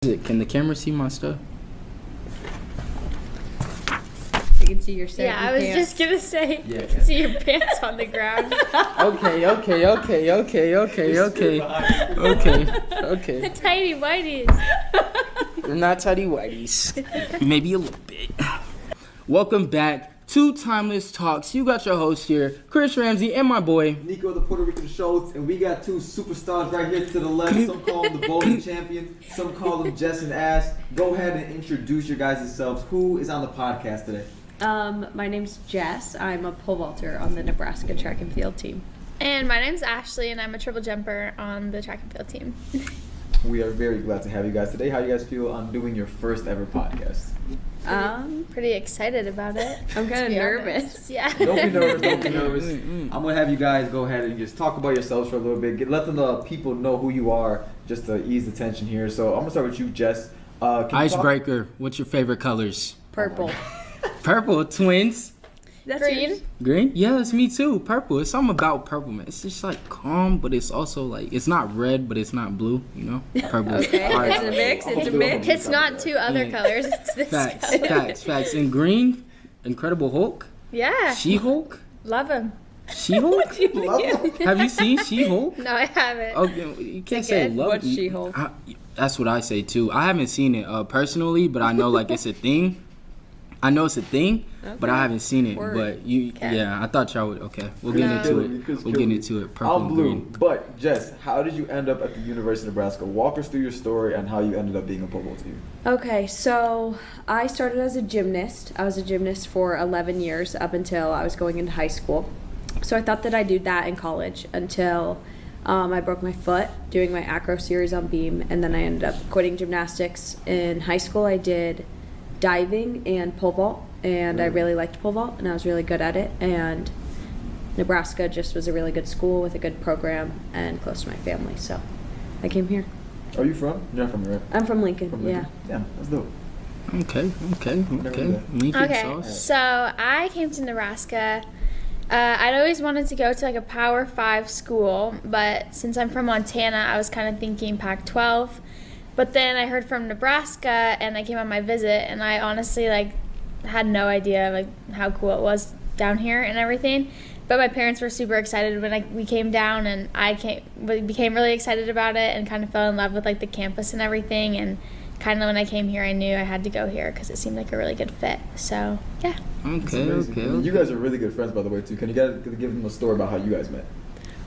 Can the camera see my stuff? I can see your saggy Yeah, I was pants. just gonna say, Yeah. I can see your pants on the ground. Okay. The tiny whities. They're not tidy whities. Maybe a little bit. Welcome back to Timeless Talks. You got your host here, Chris Ramsey, and my boy Niko, the Puerto Rican Schultz, and we got two superstars right here to the left. Some call them the bowling champion, some call them Jess and Ash. Go ahead and introduce your guys' selves. Who is on the podcast today? My name's Jess. I'm a pole vaulter on the Nebraska track and field team. And my name's Ashley, and I'm a triple jumper on the track and field team. We are very glad to have you guys today. How do you guys feel on doing your first ever podcast? Pretty excited about it. I'm kind of nervous. Yeah. Don't be nervous. Don't be nervous. I'm gonna have you guys go ahead and just talk about yourselves for a little bit. Let the people know who you are, just to ease the tension here. So I'm gonna start with you, Jess. Can you Icebreaker. What's your favorite colors? Purple. Purple. Twins. That's Green. yours? Green? Yes, me too. Purple. It's something about purple, man. It's just like calm, but it's also like it's not red, but it's not blue. You know, purple. Okay, All right. it's a mix. It's a mix. It's not two other Yeah. colors. It's this color. Facts. And green, Incredible Hulk, Yeah. She-Hulk, Love him. She-Hulk. Have you seen She-Hulk? No, I haven't. Okay, you can't Is it say good? love. What's She-Hulk? That's what I say too. I haven't seen it personally, but I know like it's a thing. I know it's a thing, but I haven't seen it. Word. But you, Okay. yeah, I thought y'all would. Okay, we'll get into You it. could We'll kill get me. into it. Purple I'm and blue. green. But Jess, how did you end up at the University of Nebraska? Walk us through your story and how you ended up being a pole vaulter. Okay, so I started as a gymnast. I was a gymnast for 11 years up until I was going into high school. So I thought that I'd do that in college until I broke my foot doing my acro series on beam, and then I ended up quitting gymnastics. In high school, I did diving and pole vault, and I really liked pole vault, and I was really good at it. And Nebraska just was a really good school with a good program and close to my family, so I came here. Are you from? You're not from here. I'm from Lincoln, From yeah. Lincoln? Damn, that's dope. Okay. Never knew that. Lincoln Okay, sauce. so I came to Nebraska. I'd always wanted to go to like a Power 5 school, but since I'm from Montana, I was kind of thinking Pac-12. But then I heard from Nebraska, and I came on my visit, and I honestly like had no idea like how cool it was down here and everything. But my parents were super excited when we came down, and became really excited about it, and kind of fell in love with like the campus and everything. And kind of when I came here, I knew I had to go here because it seemed like a really good fit. So yeah. It's Okay. amazing. You guys are really good friends, by the way, too. Can you guys give them a story about how you guys met?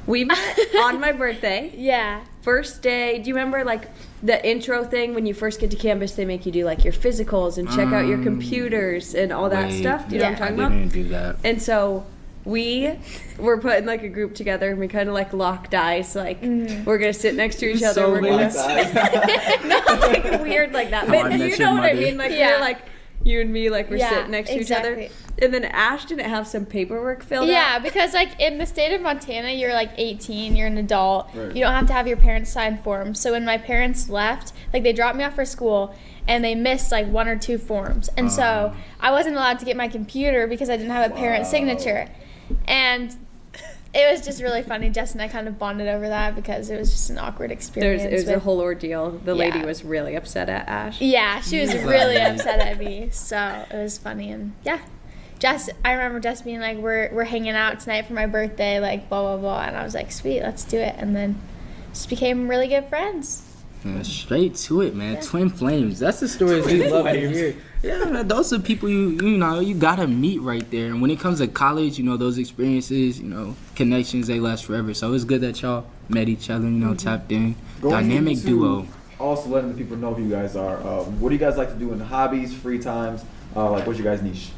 We met on my birthday. Yeah. First day, do you remember like the intro thing when you first get to campus? They make you do like your physicals and check out your computers and all that Wait, stuff. Do you know what I'm talking I about? didn't do that. And so we were put in like a group together, and we kind of like locked eyes, like we're gonna sit next to each other. So We're gonna weird. not like weird like that, How I but Met you Your know what I Mother. mean. Like Yeah. we're like you and me, like we're Yeah, sitting next to each other. exactly. And then Ash didn't have some paperwork filled out. Yeah, because like in the state of Montana, you're like 18, you're an adult. Right. You don't have to have your parents sign forms. So when my parents left, like they dropped me off for school, and they missed like one or two forms. And so I wasn't allowed to get my computer because I didn't have a parent signature. And it was just really funny. Jess and I kind of bonded over that because it was just an awkward experience. It was a with- whole ordeal. The lady Yeah. was really upset at Ash. Yeah, she was really upset at me. So it was funny, and yeah. I remember Jess being like, we're hanging out tonight for my birthday, like blah blah blah, and I was like, sweet, let's do it. And then just became really good friends. Straight to it, man. Twin flames. That's the stories we love to hear. Yeah, man, those are people you know you gotta meet right there. And when it comes to college, you know those experiences, you know connections, they last forever. So it's good that y'all met each other, you know, tapped in. Going Dynamic into duo. Also letting the people know who you guys are. What do you guys like to do in hobbies, free times? Like, what's your guys' niche?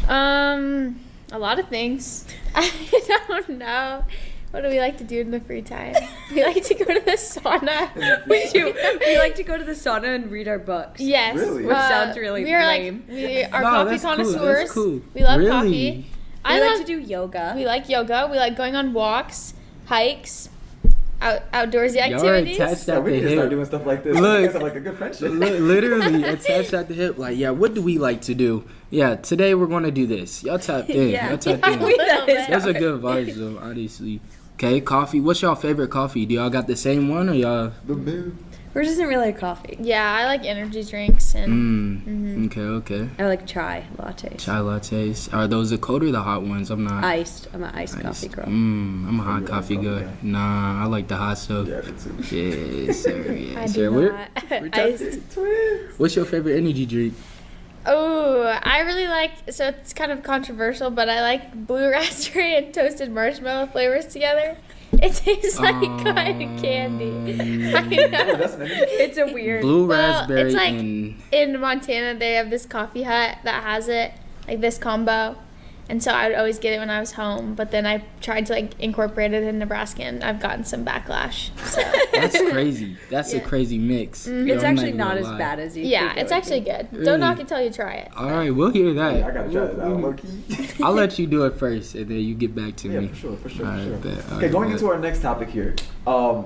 A lot of things. I don't know. What do we like to do in the free time? We like to go to the sauna. We do. We like to go to the sauna and read our books. Yes. Really? Which sounds really we are lame. Like, we are No, coffee that's cool, connoisseurs. that's cool. We love Really? coffee. We like to do yoga. We like yoga. We like going on walks, hikes, outdoorsy Y'all are activities. attached Yeah, at we the need to start hip. doing stuff like this. Look. You guys have like a good friendship. Literally attached at the hip. Like, yeah, what do we like to do? Yeah, today we're gonna do this. Y'all tapped in. Yeah. Y'all tapped in. We- that is Those are how good vibes though, obviously. Okay, coffee. What's y'all favorite coffee? Do y'all got the same one or y'all? The moon. Yours isn't really a coffee. Yeah, I like energy drinks and Okay. I like chai lattes. Chai lattes. Are those the cold or the hot ones? I'm not. Iced. I'm an iced coffee girl. I'm a hot coffee guy. guy? Nah, I like the hot stuff. Yeah, me too. Yes, sir. Yes, I sir. do not. Iced. Twins. What's your favorite energy drink? Oh, I really like, so it's kind of controversial, but I like blue raspberry and toasted marshmallow flavors together. It tastes like cotton candy. I know. That's an energy. It's a weird. Blue Well, raspberry it's like and in Montana, they have this coffee hut that has it, like this combo. And so I would always get it when I was home, but then I tried to like incorporate it in Nebraska, and I've gotten some backlash. So that's crazy. That's a Yeah. crazy mix. It's I'm actually even not gonna as lie. bad as you yeah, think. it's actually good. Really? Don't knock it till you try it. All right, we'll hear that. Yeah, I gotta try that out, low key. I'll let you do it first, and then you get back to Yeah, me. for sure. All right, Okay, bet. All right, going bet. into our next topic here.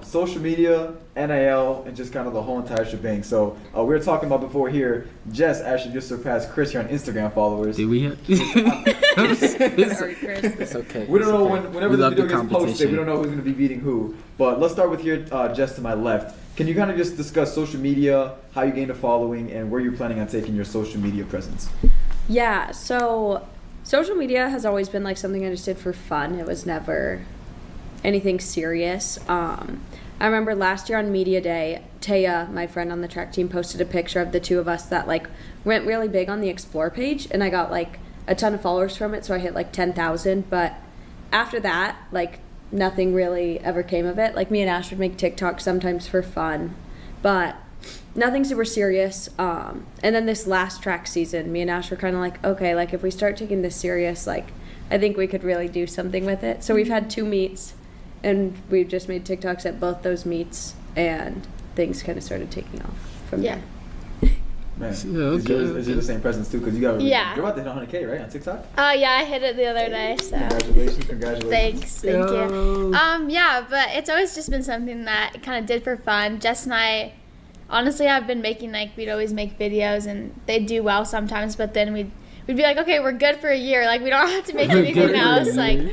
Social media, NIL, and just kind of the whole entire shebang. So we were talking about before here, Jess actually just surpassed Chris here on Instagram followers. Did we have? Sorry, Chris. It's okay. We don't It's know okay. whenever We the love video the gets posted, we competition. don't know who's going to be beating who. But let's start with here, Jess to my left. Can you kind of just discuss social media, how you gained a following, and where you're planning on taking your social media presence? Yeah, so social media has always been like something I just did for fun. It was never anything serious. I remember last year on Media Day, Taya, my friend on the track team, posted a picture of the two of us that like went really big on the Explore page, and I got like a ton of followers from it, so I hit like 10,000. But after that, like nothing really ever came of it. Like me and Ash would make TikTok sometimes for fun, but nothing super serious. And then this last track season, me and Ash were kind of like, okay, like if we start taking this serious, like I think we could really do something with it. So we've had 2 meets, and we've just made TikToks at both those meets, and things kind of started taking off from Yeah. there. Man, Yeah, okay, is yours the same presence too? Because you got Yeah. you're about to hit 100K, right, on TikTok? Yeah, I hit it the other day, so. Congratulations. Thank you. Yeah, but it's always just been something that kind of did for fun. Jess and I, honestly, have been making, like, we'd always make videos, and they'd do well sometimes, but then we'd be like, okay, we're good for a year. Like, we don't have to make We're good anything for a else. Like, year.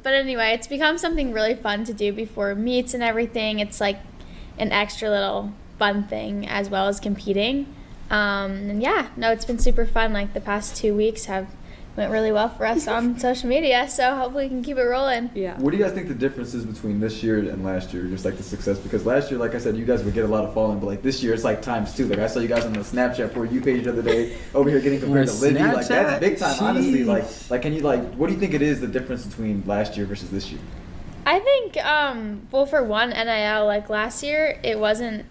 but anyway, it's become something really fun to do before meets and everything. It's like an extra little fun thing as well as competing. And yeah, no, it's been super fun. Like the past 2 weeks went really well for us on social media, so hopefully we can keep it rolling. Yeah. What do you guys think the difference is between this year and last year? Just like the success, because last year, like I said, you guys would get a lot of following, but like this year, it's like times 2. Like I saw you guys on the Snapchat For You page the other day, over here getting compared to On Livy. Like that's Snapchat? big time, honestly. Jeez. Like can you what do you think it is the difference between last year versus this year? I think, well, for one, NIL, like last year, it wasn't,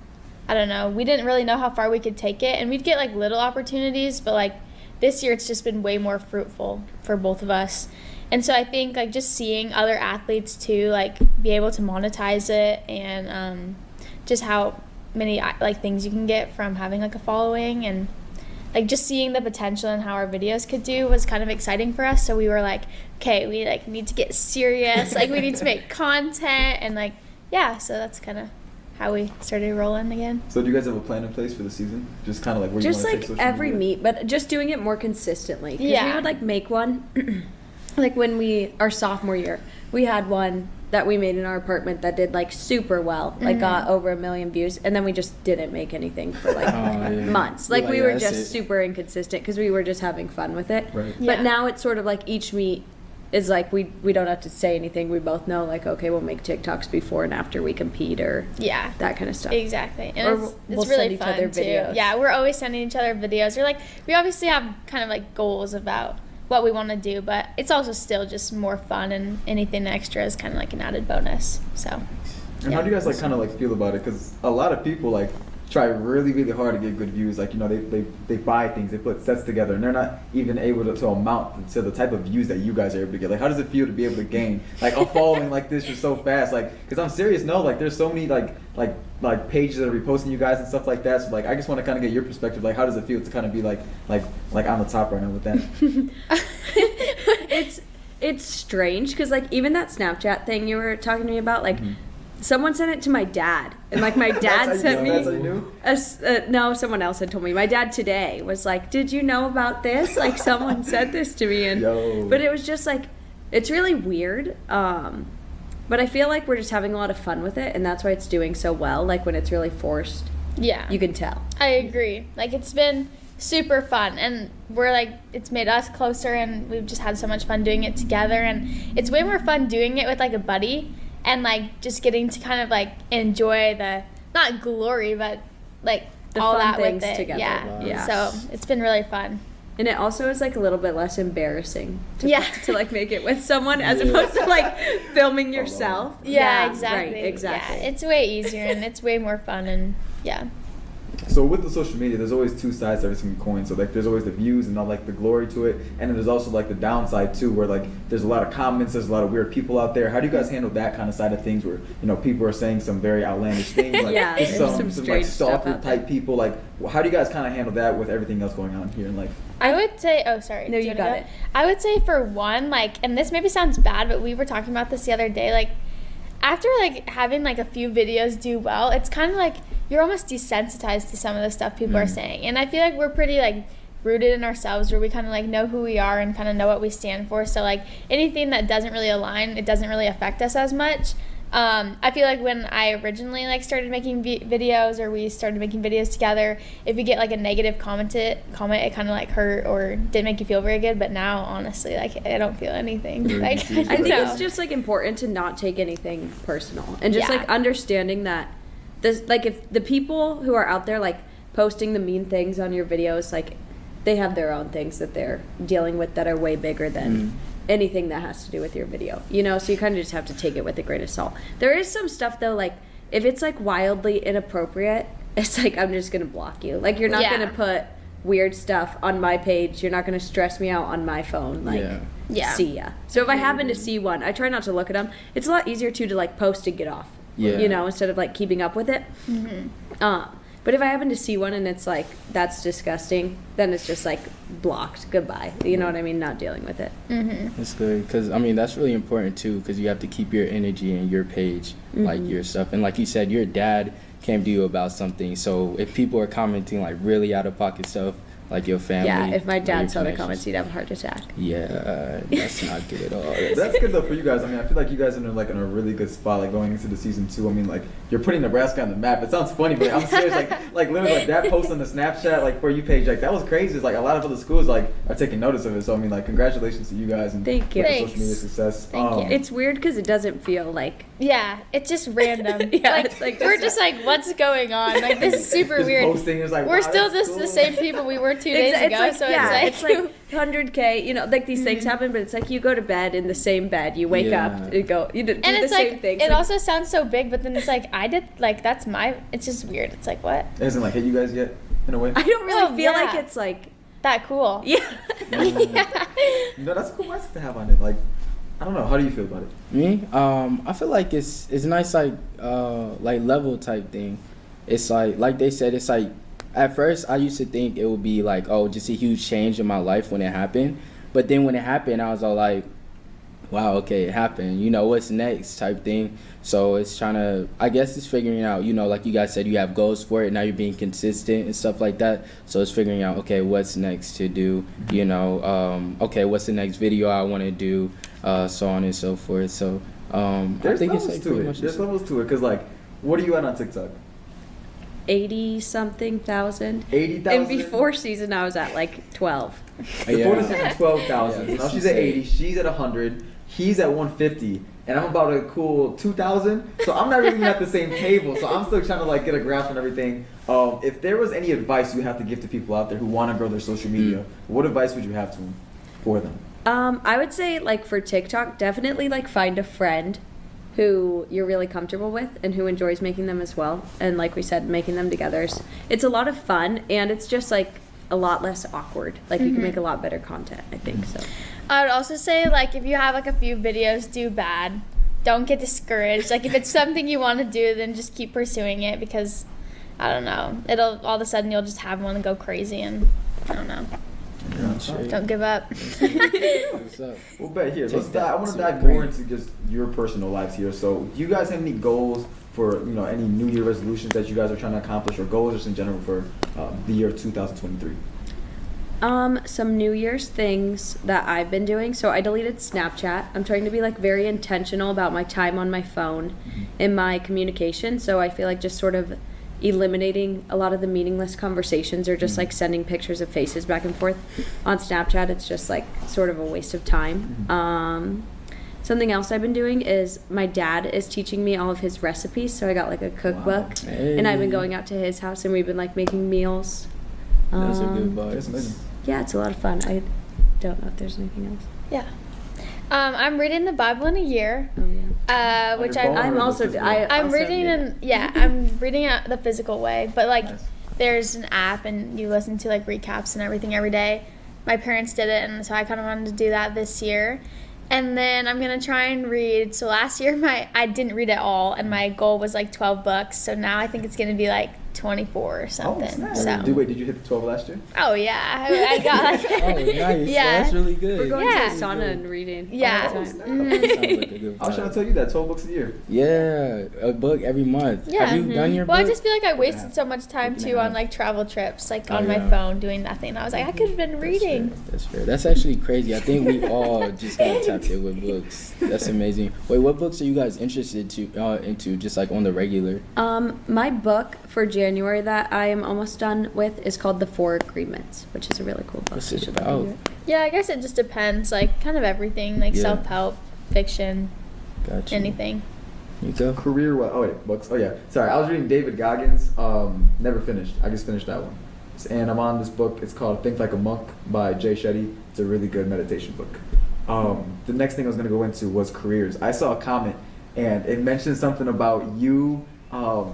I don't know, we didn't really know how far we could take it, and we'd get like little opportunities, but like this year it's just been way more fruitful for both of us. And so I think like just seeing other athletes too, like be able to monetize it, and just how many like things you can get from having like a following, and like just seeing the potential and how our videos could do was kind of exciting for us. So we were like, okay, we like need to get serious, like we need to make content, and like yeah, so that's kind of how we started rolling again. So do you guys have a plan in place for the season? Just kind of like where Just you want to like take social every media? meet, but just doing it more consistently. 'Cause Yeah. we would like make one, like when our sophomore year, we had one that we made in our apartment that did like super well, like got over 1 million views, and then we just didn't make anything for like yeah. months. You're Like we like, were "That's just it." super inconsistent because we were just having fun with it. Right. Yeah. But now it's sort of like each meet is like we don't have to say anything. We both know like okay, we'll make TikToks before and after we compete or Yeah. that kind of stuff. Exactly, and Or it's we'll really send each fun other too. videos. Yeah, we're always sending each other videos. We're like, we obviously have kind of like goals about what we want to do, but it's also still just more fun, and anything extra is kind of like an added bonus. So, And how do you guys like kind of like feel about it? Because a lot of people like try really really hard to get good views. Like they buy things, they put sets together, and they're not even able to amount to the type of views that you guys are able to get. Like how does it feel to be able to gain like a following like this just so fast? Like because I'm serious, no, like there's so many like pages that are reposting you guys and stuff like that. So like I just want to kind of get your perspective. Like how does it feel to kind of be like on the top right now with that? It's strange because like even that Snapchat thing you were talking to me about, like someone sent it to my dad, and like my dad That's sent how you knew? me no, someone else had told me. My dad today was like, did you know about this? Like someone said this to me, and Yo. but it was just like it's really weird. But I feel like we're just having a lot of fun with it, and that's why it's doing so well. Like when it's really forced, Yeah. you can tell. I agree. Like, it's been super fun, and we're like, it's made us closer, and we've just had so much fun doing it together, and it's way more fun doing it with like a buddy, and like just getting to kind of like enjoy the, not glory, but like The all fun that things with it. together. Yeah. Yeah. So it's been really fun. And it also is like a little bit less embarrassing to, Yeah. to like make it with someone as opposed to like filming yourself. Yeah, exactly. Right, exactly. Yeah, it's way easier, and it's way more fun, and yeah. So with the social media, there's always two sides to every single coin. So like, there's always the views and all like the glory to it, and then there's also like the downside too, where like there's a lot of comments, there's a lot of weird people out there. How do you guys handle that kind of side of things, where people are saying some very outlandish things, like Yeah, there's some some like strange stuff stalker out there. type people? Like, how do you guys kind of handle that with everything else going on here in life? I would say, oh, sorry. No, Do you wanna got go? it. I would say for one, like, and this maybe sounds bad, but we were talking about this the other day, like, after, like, having, like, a few videos do well, it's kind of like you're almost desensitized to some of the stuff people are saying. And I feel like we're pretty, like, rooted in ourselves, where we kind of, like, know who we are and kind of know what we stand for. So, like, anything that doesn't really align, it doesn't really affect us as much. I feel like when I originally like started making videos, or we started making videos together, if you get like a negative comment, it kind of like hurt or didn't make you feel very good. But now, honestly, like I don't feel anything. Like I think it's just like important to not take anything personal, and just Yeah. like understanding that this, like, if the people who are out there like posting the mean things on your videos, like they have their own things that they're dealing with that are way bigger than anything that has to do with your video, so you kind of just have to take it with a grain of salt. There is some stuff though, like if it's like wildly inappropriate, it's like I'm just gonna block you. Like you're not Yeah. gonna put weird stuff on my page, you're not gonna stress me out on my phone, like Yeah. see ya. So if I happen to see one, I try not to look at them. It's a lot easier to like post and get off, Yeah. instead of like keeping up with it. But if I happen to see one and it's like, that's disgusting, then it's just like blocked, goodbye. You know what I mean? Not dealing with it. That's good, because I mean that's really important too, because you have to keep your energy in your page, like your stuff, and like you said, your dad came to you about something. So if people are commenting like really out of pocket stuff, like your family, Yeah, if my or your dad saw the connections, comments, he'd have a heart attack. yeah, that's not good at all. That's good though for you guys. I mean, I feel like you guys are like in a really good spot, like going into the season 2. I mean, like you're putting Nebraska on the map. It sounds funny, but I'm serious. Like literally, like that post on the Snapchat, like for you page, like that was crazy. It's like a lot of other schools like are taking notice of it. So I mean, like congratulations to you guys and Thank you. with the Thanks. social media success. Thank you. It's weird because it doesn't feel like, Yeah, it's just random. Yeah, it's like we're just just like, what's going on? Like this is super Just weird. posting is like, We're wow, still that's just the cool. same people we were 2 days it's ago. like, So yeah, it's like 100K, like these things happen, but it's like you go to bed in the same bed, you wake Yeah. up, you go, you do and the it's same like things. it like, also sounds so big, but then it's like that's my. It's just weird. It's like what? It hasn't like hit you guys yet in a way. I don't really Oh, feel yeah. like it's like, That cool. yeah. No, that's a cool mindset to have on it. Like, I don't know. How do you feel about it? Me, I feel like it's nice, like level type thing. It's like they said, it's like at first I used to think it would be like, oh, just a huge change in my life when it happened, but then when it happened, I was all like, wow, okay, it happened. What's next type thing. So it's trying to, I guess it's figuring out, like you guys said, you have goals for it. Now you're being consistent and stuff like that. So it's figuring out, okay, what's next to do, okay, what's the next video I want to do, so on and so forth. So I There's think it's levels like to pretty it. much There's the same. levels to it. Because, like, what are you at on TikTok? 80-something thousand. 80,000? And before season, I was at like 12. Before the season, 12,000. Yeah, Now this she's is at it. 80. She's at 100. He's at 150. And I'm about a cool 2,000. So I'm not really at the same table. So I'm still trying to like get a grasp on everything. If there was any advice you have to give to people out there who want to grow their social media, what advice would you have to them for them? I would say, like, for TikTok, definitely, like, find a friend who you're really comfortable with and who enjoys making them as well. And like we said, making them together it's a lot of fun, and it's just, like, a lot less awkward. Like, you can make a lot better content, I think, so. I would also say, like, if you have, like, a few videos do bad, don't get discouraged. Like, if it's something you want to do, then just keep pursuing it, because, I don't know, it'll, all of a sudden, you'll just have one go crazy, and, I don't know. Sure. Don't give up. What's up? Well, bet here. Take Let's that dive, I want to to the dive brain. more into just your personal lives here. So, do you guys have any goals for any New Year resolutions that you guys are trying to accomplish, or goals just in general for the year 2023? Some New Year's things that I've been doing. So I deleted Snapchat. I'm trying to be like very intentional about my time on my phone and my communication. So I feel like just sort of eliminating a lot of the meaningless conversations or just like sending pictures of faces back and forth on Snapchat. It's just like sort of a waste of time. Something else I've been doing is my dad is teaching me all of his recipes. So I got like a cookbook and I've been going out to his house and we've been like making meals. That's a good vibe. That's amazing. Yeah, it's a lot of fun. I don't know if there's anything else. Yeah. I'm reading the Bible in a year. Oh yeah. Which On your phone I'm or also- the physical? I- I'm also- reading I'm reading it the physical way, but like Nice. there's an app and you listen to like recaps and everything every day. My parents did it, and so I kind of wanted to do that this year. And then I'm gonna try and read. So last year I didn't read at all, and my goal was like 12 books. So now I think it's gonna be like 24 or something. snap. Wait, did you hit the 12 last year? Oh yeah, I got like Oh, nice. Yeah. That's really good. We're going Yeah. to the sauna and reading. Yeah. All the Sounds time. like a good I was trying vibe. to tell you that 12 books a year. Yeah, a book every month. Yeah. Have you done your Well, I book? just feel like I wasted so much time Looking too at on it. like travel trips, like Oh, on my yeah. phone doing nothing. I was like, I could have been reading. That's fair. That's actually crazy. I think we all just got tapped in with books. That's amazing. Wait, what books are you guys interested into just like on the regular? My book for January that I am almost done with is called The Four Agreements, which is a really cool book. What's You it should look about? into it. Yeah, I guess it just depends, like kind of everything, like Yeah. self-help, fiction, Gotcha. anything. Niko? Career, oh wait, books. Oh yeah, sorry. I was reading David Goggins. Never finished. I just finished that one. And I'm on this book. It's called Think Like a Monk by Jay Shetty. It's a really good meditation book. The next thing I was going to go into was careers. I saw a comment and it mentioned something about you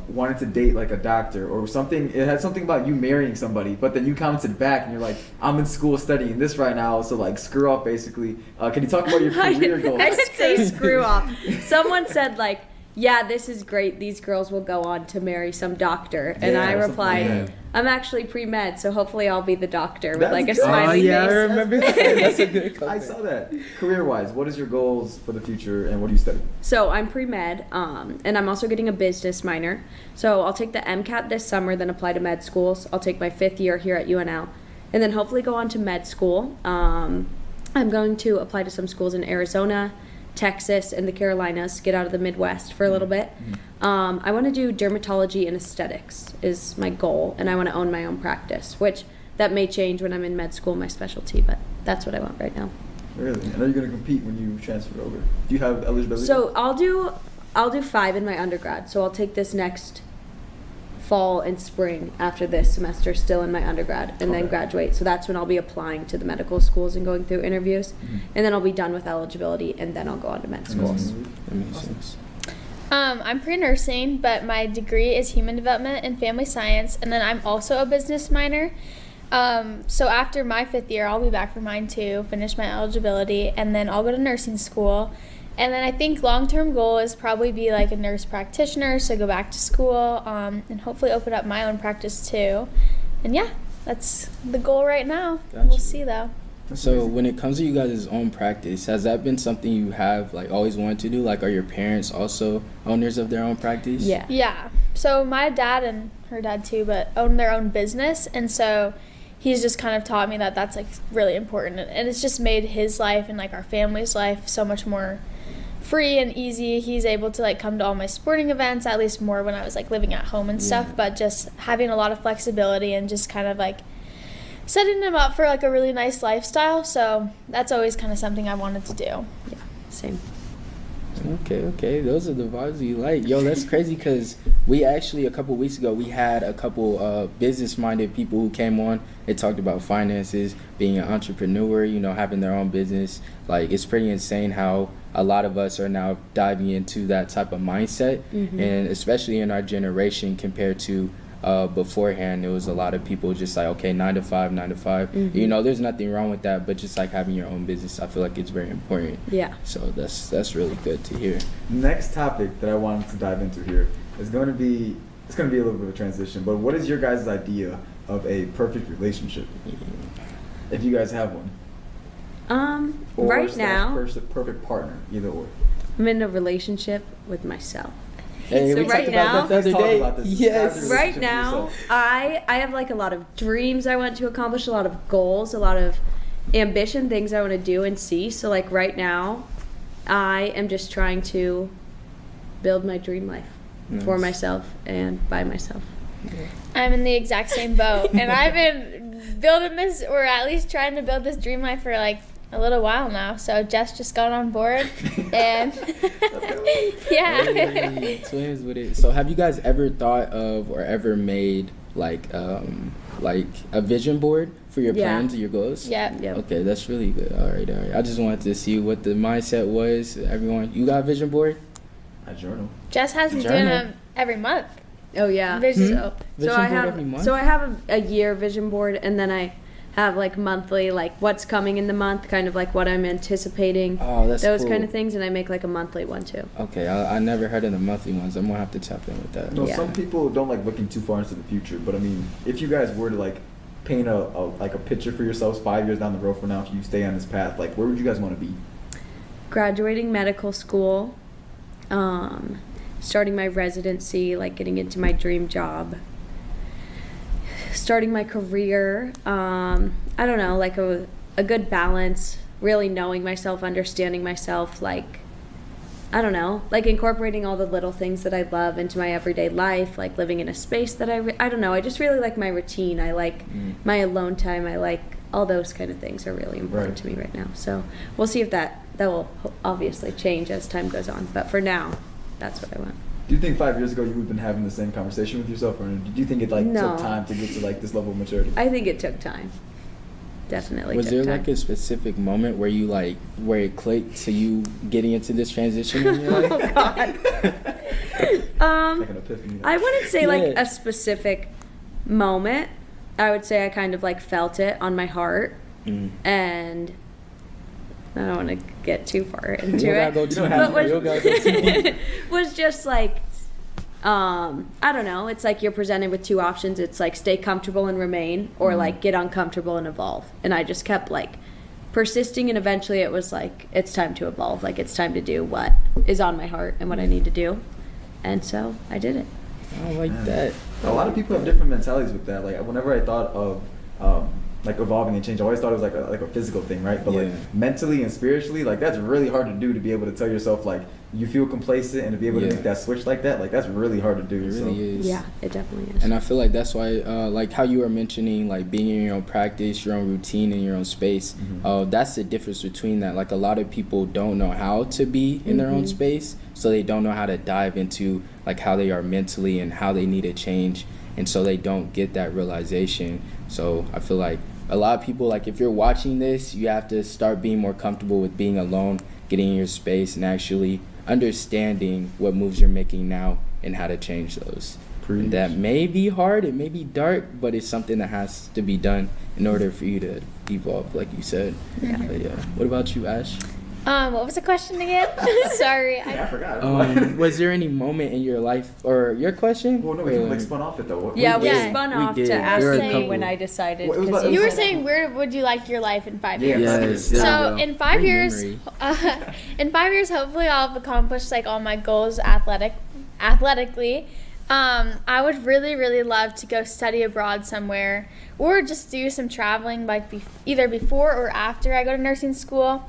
wanted to date like a doctor or something. It had something about you marrying somebody, but then you commented back and you're like, I'm in school studying this right now, so like screw up basically. Can you talk about your career goals? I didn't say screw off. Someone said like, yeah, this is great. These girls will go on to marry some doctor. And Yeah, I or something replied, like that. I'm actually pre-med, so hopefully I'll be the doctor with That's like a good. smiley Oh, yeah, I face. remember that. That's a good I comment. saw that. Career-wise, what is your goals for the future and what do you study? So I'm pre-med, and I'm also getting a business minor. So I'll take the MCAT this summer, then apply to med schools. I'll take my 5th year here at UNL, and then hopefully go on to med school. I'm going to apply to some schools in Arizona, Texas, and the Carolinas, get out of the Midwest for a little bit. I want to do dermatology and aesthetics is my goal, and I want to own my own practice, which that may change when I'm in med school, my specialty, but that's what I want right now. Really? And are you going to compete when you transfer over? Do you have eligibility? So I'll do 5 in my undergrad. So I'll take this next fall and spring after this semester still in my undergrad and then Okay. graduate. So that's when I'll be applying to the medical schools and going through interviews. And then I'll be done with eligibility and then I'll go on to med schools. That makes sense. I'm pre-nursing, but my degree is human development and family science, and then I'm also a business minor. So after my 5th year, I'll be back for mine too, finish my eligibility, and then I'll go to nursing school. And then I think long-term goal is probably be like a nurse practitioner, so go back to school, and hopefully open up my own practice too. And yeah, that's the goal right now. Gotcha. We'll see though. So when it comes to you guys' own practice, has that been something you have like always wanted to do? Like, are your parents also owners of their own practice? Yeah. Yeah. So my dad and her dad too, but own their own business, and so he's just kind of taught me that that's like really important, and it's just made his life and like our family's life so much more free and easy. He's able to like come to all my sporting events, at least more when I was like living at home and stuff, but just having a lot of flexibility and just kind of like setting him up for like a really nice lifestyle. So that's always kind of something I wanted to do. Yeah, same. Okay. Those are the vibes you like. Yo, that's crazy because we actually, a couple weeks ago, we had a couple business-minded people who came on. They talked about finances, being an entrepreneur, having their own business. Like, it's pretty insane how a lot of us are now diving into that type of mindset. And especially in our generation compared to beforehand, there was a lot of people just like, okay, 9 to 5. There's nothing wrong with that, but just like having your own business, I feel like it's very important. Yeah. So that's really good to hear. Next topic that I wanted to dive into here is going to be, it's going to be a little bit of a transition, but what is your guys' idea of a perfect relationship? If you guys have one. Right now, Perfect partner, either or. I'm in a relationship with myself. Hey, So we right talked about that the Let's other talk day. about this. Yes. After- Right Relationship with now, yourself. I have like a lot of dreams I want to accomplish, a lot of goals, a lot of ambition, things I want to do and see. So like right now, I am just trying to build my dream life for Nice. myself and by myself. I'm in the exact same boat, and I've been building this, or at least trying to build this dream life for like a little while now. So Jess just got on board, and yeah. Hey, twins with it. So have you guys ever thought of or ever made like a vision board for your Yeah. plans or your goals? Yeah. Yep. Okay, that's really good. All right. I just wanted to see what the mindset was. Everyone, you got a vision board? I journal. Jess has been doing Journal. them every month. Oh yeah. Vision- So, Vision so I board have every month? so I have a year vision board, and then I have like monthly, like what's coming in the month, kind of like what I'm anticipating, Oh, that's those cool. kind of things, and I make like a monthly one too. Okay, I never heard of the monthly ones. I'm gonna have to tap in with that. No, Yeah. some people don't like looking too far into the future, but I mean, if you guys were to like paint a picture for yourselves 5 years down the road from now, if you stay on this path, like where would you guys want to be? Graduating medical school, starting my residency, like getting into my dream job, starting my career. I don't know, like a good balance, really knowing myself, understanding myself, like, I don't know, like incorporating all the little things that I love into my everyday life, like living in a space that I don't know, I just really like my routine. I like my alone time. I like all those kind of things are really important Right. to me right now. So we'll see if that will obviously change as time goes on. But for now, that's what I want. Do you think 5 years ago you would have been having the same conversation with yourself, or do you think it like No. took time to get to like this level of maturity? I think it took time. Definitely Was took there time. like a specific moment where you like where it clicked to you getting into this transition in your life? Oh God. Like an epiphany. I wouldn't say like Yeah. a specific moment. I would say I kind of like felt it on my heart, and I don't want to get too far into You don't gotta it. go too don't deep. have to. You don't gotta go too deep. was just like, I don't know. It's like you're presented with two options. It's like stay comfortable and remain, or like get uncomfortable and evolve. And I just kept like persisting, and eventually it was like it's time to evolve. Like it's time to do what is on my heart and what I need to do. And so I did it. I like Yeah. that. A lot of people have different mentalities with that. Like whenever I thought of like evolving and change, I always thought it was like a physical thing, right? But Yeah. like mentally and spiritually, like that's really hard to do, to be able to tell yourself like you feel complacent and to be able Yeah. to make that switch like that. Like that's really hard to do. It so. really is. Yeah, it definitely is. And I feel like that's why, like how you were mentioning, like being in your own practice, your own routine, and your own space. That's the difference between that. Like a lot of people don't know how to be in their own space, so they don't know how to dive into like how they are mentally and how they need to change, and so they don't get that realization. So I feel like a lot of people, like if you're watching this, you have to start being more comfortable with being alone, getting in your space, and actually understanding what moves you're making now and how to change those. Preach. And that may be hard, it may be dark, but it's something that has to be done in order for you to evolve, like you said. Yeah. But yeah. What about you, Ash? What was the question again? Sorry. Yeah, I forgot. Was there any moment in your life, or your question? Well, no, we like spun off it though. What- Yeah, what- we Yeah. spun We off did. to There were a asking couple- when I decided. Well, it was 'cause about- You were Yeah. saying, where would you like your life in 5 Yeah. years? Yes. So yeah. in 5 Great years, memory. in 5 years, hopefully I'll have accomplished like all my goals athletically. I would really, really love to go study abroad somewhere, or just do some traveling, like either before or after I go to nursing school.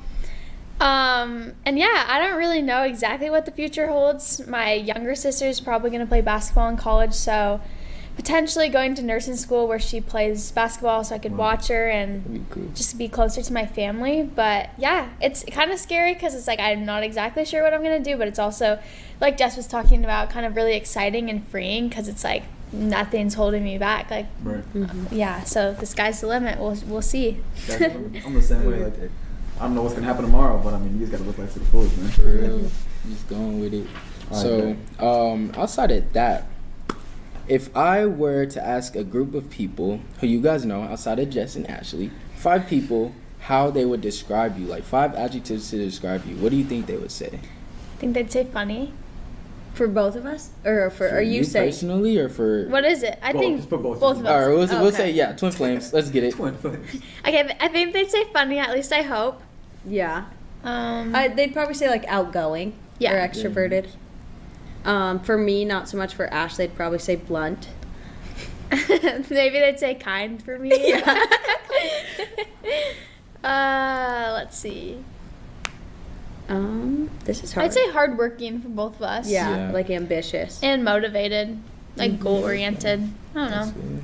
And yeah, I don't really know exactly what the future holds. My younger sister is probably going to play basketball in college, so potentially going to nursing school where she plays basketball so I could watch her and That'd be cool. just be closer to my family. But yeah, it's kind of scary because it's like I'm not exactly sure what I'm going to do, but it's also, like Jess was talking about, kind of really exciting and freeing because it's like nothing's holding me back. Like, Right. yeah, so the sky's the limit. We'll see. I'm the same way. Like I don't know what's gonna happen tomorrow, but I mean, you just gotta look like to the fullest, man. For real. Just going with it. Alright, So, outside of that, if I were to ask a group of people who you guys know, outside of Jess and Ashley, 5 people, how they would describe you, like 5 adjectives to describe you, what do you think they would say? I think they'd say funny. For both of us, or are you saying? personally, or for? What is it? I Well, think just put both both of of All us. right, we'll Okay. say Twin Flames. Let's get it. Twin flames. Okay, I think they'd say funny. At least I hope. Yeah, Um, they'd probably say like outgoing Yeah. or extroverted. For me, not so much. For Ash, they'd probably say blunt. Maybe they'd say kind for me. Let's see. This is hard. I'd say hardworking for both of us. yeah, Yeah. like ambitious. And motivated, like goal oriented. I don't know.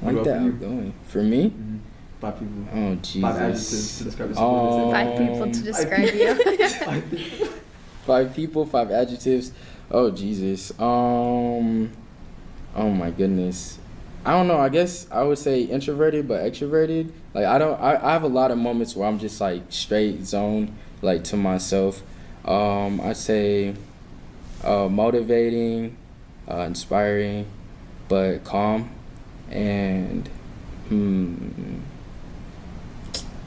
I like that outgoing. For me? Mm-hmm. 5 people. Oh, Jesus. 5 adjectives to describe Oh. 5 people to describe you. 5 people. 5 people, 5 adjectives. Oh, Jesus. Oh my goodness. I don't know. I guess I would say introverted, but extroverted. Like I have a lot of moments where I'm just like straight zoned, like to myself. I'd say motivating, inspiring, but calm, and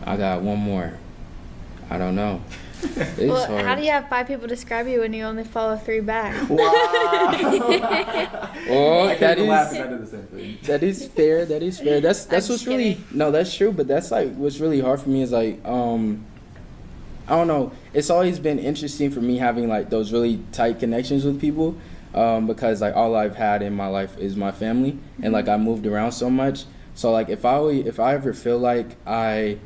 I got one more. I don't know. It's Well, hard. how do you have 5 people describe you when you only follow 3 back? Wow. Oh, I that can't laugh is if I did the same thing. that is fair. That is fair. That's I'm what's just really kidding. no. That's true. But that's like what's really hard for me is like I don't know. It's always been interesting for me having like those really tight connections with people because like all I've had in my life is my family and like I moved around so much. So like if I ever feel like I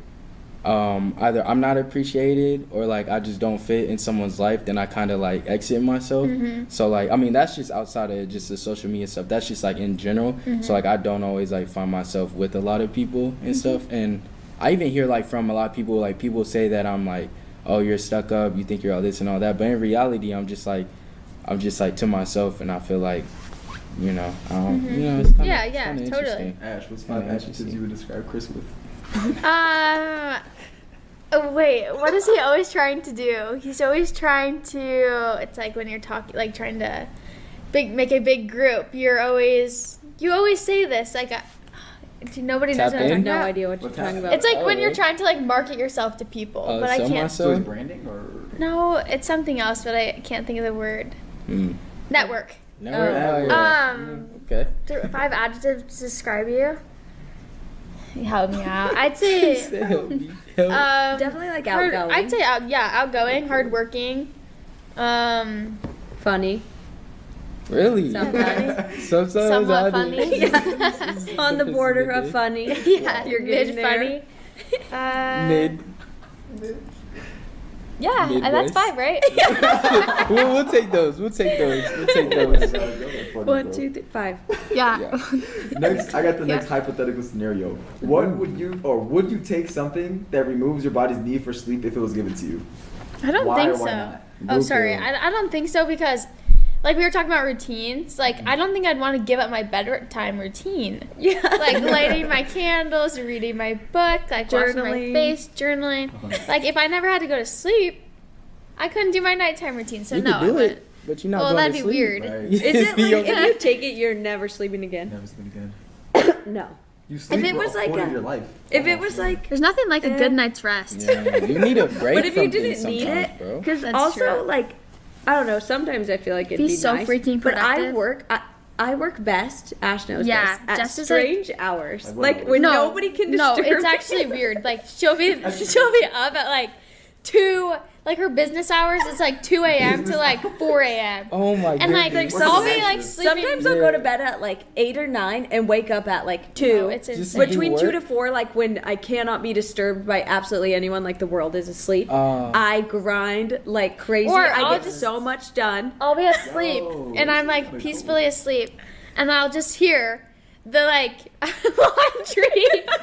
either I'm not appreciated or like I just don't fit in someone's life, then I kind of like exit myself. So like I mean that's just outside of just the social media stuff. That's just like in general. So like I don't always like find myself with a lot of people and stuff. And I even hear like from a lot of people, like people say that I'm like, oh, you're stuck up, you think you're all this and all that. But in reality, I'm just like to myself, and I feel like, you know, it's kind of Yeah, totally. Ash, what's 5 adjectives you would describe Chris with? Oh, wait, what is he always trying to do? He's always trying to, it's like when you're talking, like trying to make a big group. You always say this, like, nobody knows Tap what I'm in? talking No about. idea what you're What's talking happening? about. It's like when Oh. you're trying to like market yourself to people, but I sell can't. So is myself? branding or? No, it's something else, but I can't think of the word. Network. Never. Okay. 5 adjectives to describe you. You helped me out. I'd say Help me. Definitely like outgoing. I'd say outgoing, hardworking. Funny. Really? Sometimes. Sometimes Somewhat I do. funny. On the border of funny. Yeah, You're getting mid funny. Mid. Yeah, and that's Midwest. 5, right? we'll take those. We'll take those. 1, 2, 3, 5. Yeah. Next, I got the next hypothetical scenario. What would you take something that removes your body's need for sleep if it was given to you? I don't Why think or why so. not? Oh, sorry. Okay. I don't think so because, like we were talking about routines. Like I don't think I'd want to give up my bedtime routine. Yeah. Like lighting my candles, reading my book, like washing my Journaling. face, journaling. Like if I never had to go to sleep, I couldn't do my nighttime routine. So You no, could I do wouldn't. it, but you're not Well, going that'd to be sleep. weird. Right. Is it Be like okay. if you take it, you're never sleeping again? Never sleep again. No. You sleep it was a like quarter a- of your life. If it was like, There's nothing like a good night's rest. Yeah, you need a break. but if you from didn't things need sometimes, it, bro. because That's also true. like, I don't know. Sometimes I feel like it'd Be be so nice, freaking but I productive. work. I work best. Ash knows Yeah, this. At Jess is, like- strange hours, Like what like hours? when nobody can disturb. No, it's actually weird. Like she'll be up at like 2, like her business hours is like 2 a.m. to like 4 a.m. Oh my And like goodness. I'll the be like next sleeping. Sometimes I'll go to bed at like 8 or 9 and wake up at like 2. No, it's Just insane. Between do 2 work? to 4, like when I cannot be disturbed by absolutely anyone, like the world is asleep. Oh. I grind like crazy. Or I I'll get just- so much done. I'll be asleep Oh, and I'm that's like kinda peacefully asleep, and I'll just hear the like laundry.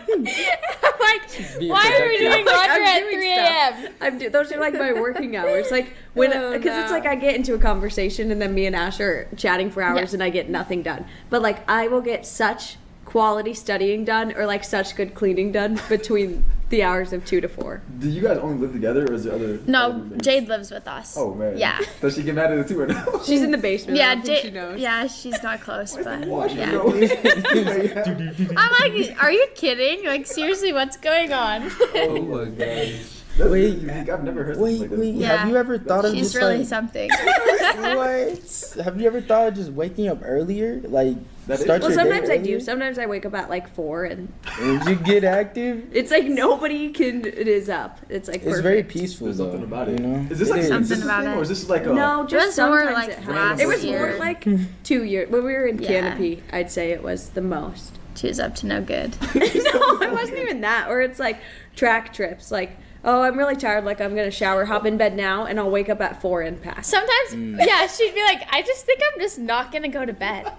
I'm like, being why are we productive. doing Like, laundry at doing 3 stuff. a.m.? Those are like my working hours. Like when, Oh, because it's no. like I get into a conversation and then me and Ash are chatting for hours Yeah. and I get nothing done. But like I will get such quality studying done or like such good cleaning done between the hours of 2 to 4. Do you guys only live together, or is there other? No, other roommates? Jade lives with us. Oh man. Yeah. Does she get mad at it too or no? She's in the basement. I Yeah, don't think she Jade. knows. Yeah, she's not close, but Wash yeah. it, I'm like, are you kidding? Like seriously, what's going on? Oh my gosh. That's Wait, really unique. I've never heard something like this. wait. Yeah. Have you ever thought of She's just really like, something. what? Have you ever thought of just waking up earlier? Like, That is start Well, your day sometimes I do. earlier? Sometimes I wake up at like 4 and And you get active? it's like nobody it is up. It's like It's perfect. very peaceful, There's though. something about it. You know? Is this like It Something is this a about thing, it. or is this like a No, just was more sometimes like it last happens. It was more year. like 2 years. When we were in Yeah. Canopy, I'd say it was the most. She was up to no good. No, it wasn't even that. Or it's like track trips. Like, oh, I'm really tired. Like, I'm going to shower, hop in bed now, and I'll wake up at 4 and pass. Sometimes, yeah, she'd be like, I just think I'm just not gonna go to bed.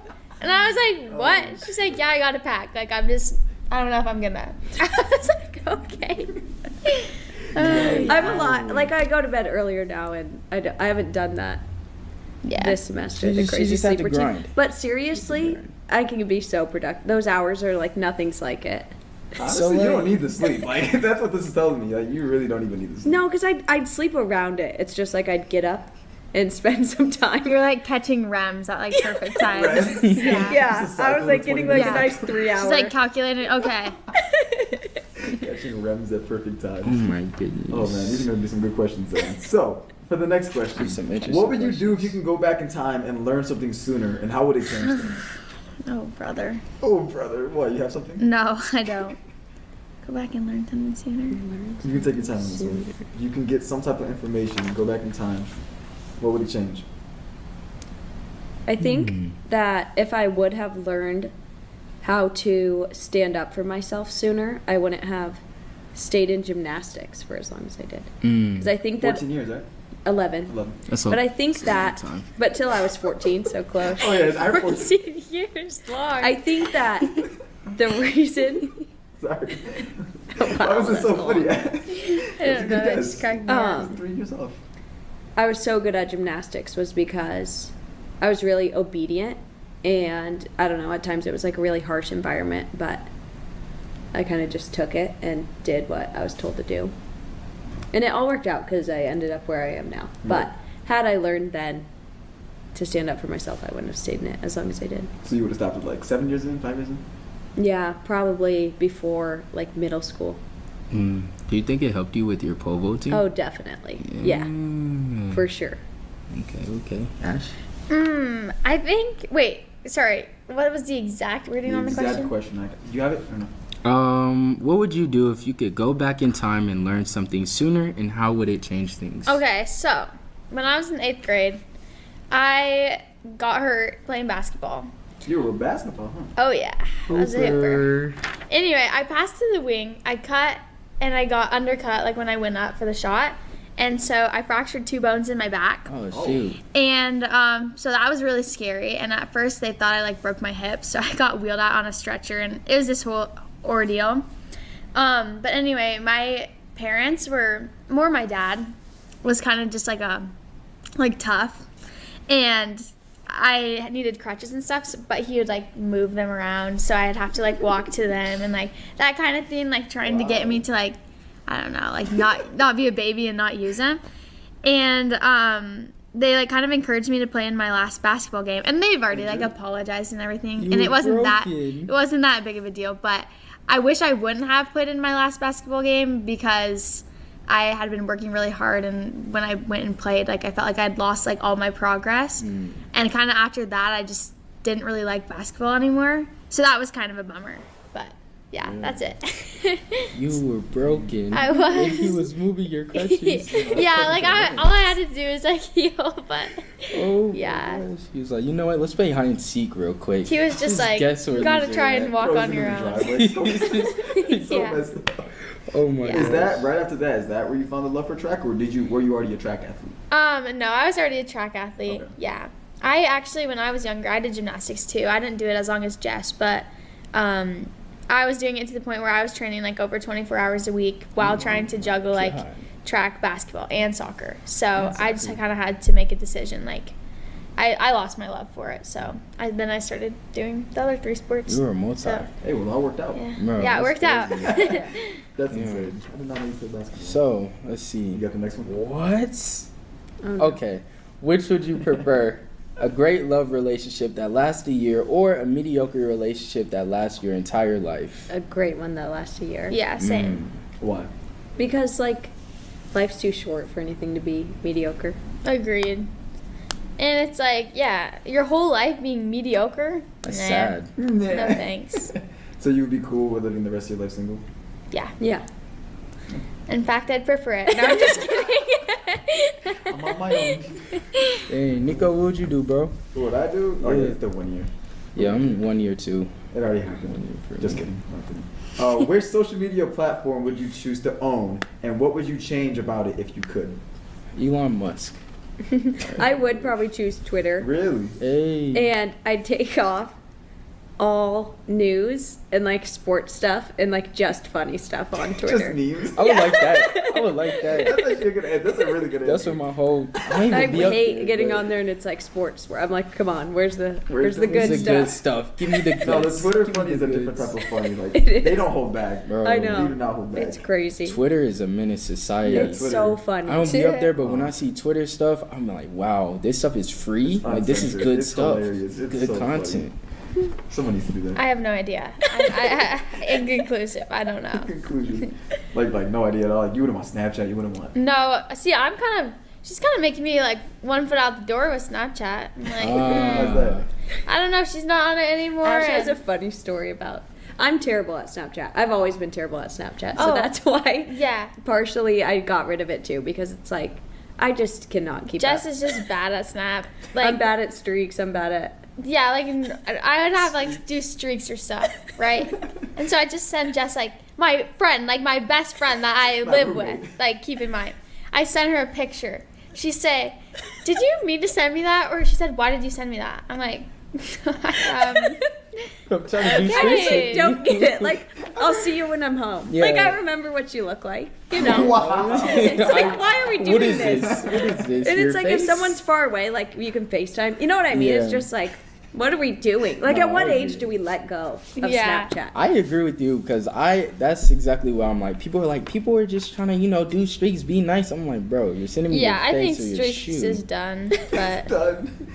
And I was like, what? She's like, yeah, I gotta pack. Like, I don't know if I'm gonna. I was like, okay. I'm a lot. Like, I go to bed earlier now, and I haven't done that Yeah. this semester. She The just- she crazy just had sleep to routine. grind. But seriously, I can be so productive. Those hours are like nothing's like it. Honestly, So, you like- don't need the sleep. Like that's what this is telling me. Like you really don't even need the sleep. No, because I'd sleep around it. It's just like I'd get up and spend some time. You're like catching REMs at like perfect times. Right? Yeah. Yeah, Just a I was cycle like of getting 20 like a minutes. nice 3 hours. She's like calculating, okay. Catching REMs at perfect Oh times. my goodness. Oh man, these are gonna be some good questions then. So, for the next question, Some interesting what would you do if you can go back in time and learn something sooner, and how would it change things? Oh, brother. Oh brother, what? You have something? No, I don't. Go back and learn something sooner. You can take your time on this one. You can get some type of information and go back in time. What would it change? I think that if I would have learned how to stand up for myself sooner, I wouldn't have stayed in gymnastics for as long as I did. Because I think that 14 years, right? 11. 11. That's But I think that, time. but till I was 14, so close. Oh yeah, I heard 14. 14 years long. I think that the reason. Sorry. Wow, Why was it so that's funny? I don't know. It just cracked me up. 3 years off. I was so good at gymnastics was because I was really obedient, and I don't know, at times it was like a really harsh environment, but I kind of just took it and did what I was told to do. And it all worked out because I ended up where I am now. But had I learned then to stand up for myself, I wouldn't have stayed in it as long as I did. So you would have stopped at like 7 years in, 5 years in? Yeah, probably before like middle school. Do you think it helped you with your pole vaulting? Oh, definitely. Yeah, Mm. for sure. Okay. Ash? I think. Wait, sorry. What was the exact wording on the exact question? Do you have it or no? What would you do if you could go back in time and learn something sooner, and how would it change things? Okay, so when I was in 8th grade, I got hurt playing basketball. You were a basketball, huh? Oh yeah, I was a hooper. Hooper. Anyway, I passed to the wing. I cut and I got undercut like when I went up for the shot, and so I fractured 2 bones in my back. Oh shoot. And so that was really scary. And at first they thought I like broke my hip, so I got wheeled out on a stretcher, and it was this whole ordeal. But anyway, my parents were more. My dad was kind of just like tough, and I needed crutches and stuff, but he would like move them around, so I'd have to like walk to them and like that kind of thing, like trying to get me to like, I don't know, like not be a baby and not use them. And they like kind of encouraged me to play in my last basketball game, and they've already like apologized and everything, You and it were wasn't broken. that big of a deal. But I wish I wouldn't have played in my last basketball game because I had been working really hard, and when I went and played, like I felt like I'd lost like all my progress, and kind of after that I just didn't really like basketball anymore, so that was kind of a bummer. But yeah, that's it. You were broken. I was. And he was moving your crutches. Yeah, like all I had to do was like heal, but Oh Yeah. my gosh. He was like, you know what? Let's play hide and seek real quick. he was just like, guess where you gotta these try are and at." walk Frozen on in your the own. driveway. It's so Yeah. messed up. Oh my Yeah. gosh. Is that right after that? Is that where you found the love for track, or were you already a track athlete? No, I was already a track athlete. Okay. Yeah. I actually, when I was younger, I did gymnastics too. I didn't do it as long as Jess, but I was doing it to the point where I was training like over 24 hours a week while trying to juggle like God. track, basketball, and soccer. So I just kind of had to make a decision. Like, I lost my love for it. So then I started doing the other 3 sports. You were a multi. So, Hey, well, it all worked out. yeah, Bro, yeah, it worked out. that's That's Yeah. insane. I did not know you played basketball. So, let's see. You got the next one? What? Oh, no. Okay. Which would you prefer? A great love relationship that lasts a year, or a mediocre relationship that lasts your entire life? A great one that lasts a year. Yeah, same. Why? Because like Life's too short for anything to be mediocre. Agreed. And it's like, yeah, your whole life being mediocre. That's Nah. sad. No thanks. So you would be cool with living the rest of your life single? Yeah. Yeah. In fact, I'd prefer it. No, I'm just kidding. I'm on my own. Hey, Nico, what would you do, bro? What I do? Oh, yeah, it's the 1 year. Yeah, I'm 1 year too. It already 1 happened. year for Just me. kidding. Which social media platform would you choose to own, and what would you change about it if you could? Elon Musk. I would probably choose Twitter. Really? Hey. And I'd take off all news and like sports stuff and like just funny stuff on Twitter. Just memes. I would like that. I would like That's that. actually a good answer. That's a really good answer. That's what my whole. I don't even I be up hate there, getting but on there and it's like sports where I'm like, come on, where's the Where's good it's the stuff? good stuff. Give me the good. No, the Twitter funny is a different type of funny. Like It is. they don't hold back. Bro, I know. They do not hold back. It's crazy. Twitter is a menace society. Yeah, It's Twitter. so funny. I don't be up there, but when I see Twitter stuff, I'm like, wow, this stuff is free. Like, this is uncensored. good It's stuff. hilarious. It's Good so content. Someone needs to do that. I have no idea. I inconclusive. I don't know. Conclusion. Like no idea at all. Like you wouldn't want Snapchat. You wouldn't want. No, see, she's kind of making me like 1 foot out the door with Snapchat. I'm like, How's that? I don't know. She's not on it anymore. Ash has a and- funny story about. I'm terrible at Snapchat. I've always been terrible at Snapchat, so Oh. that's why. yeah. Partially, I got rid of it too because it's like I just cannot keep Jess up. is just bad at Snap. Like, I'm bad at streaks. I'm bad at. yeah, like I would have like do streaks or stuff, right? And so I just send Jess like my friend, like my best friend that I My live roommate. with. Like keep in mind, I sent her a picture. She said, "Did you mean to send me that?" Or she said, "Why did you send me that?" I'm like, I'm trying to do Hey, shit. Don't get it. Like I'll see you when I'm home. Yeah. Like I remember what you look like. You know. Wow. It's like why are we doing What is this? this? What is this? And Your it's like if face? someone's far away, like you can FaceTime. You know what I mean? Yeah. It's just like, what are we doing? Like No, at what I age agree. do we let go of Yeah. Snapchat? I agree with you because that's exactly what I'm like. People are just trying to, do streaks, be nice. I'm like, bro, you're sending me yeah, I your think face or your streaks shoe. is done. But Done.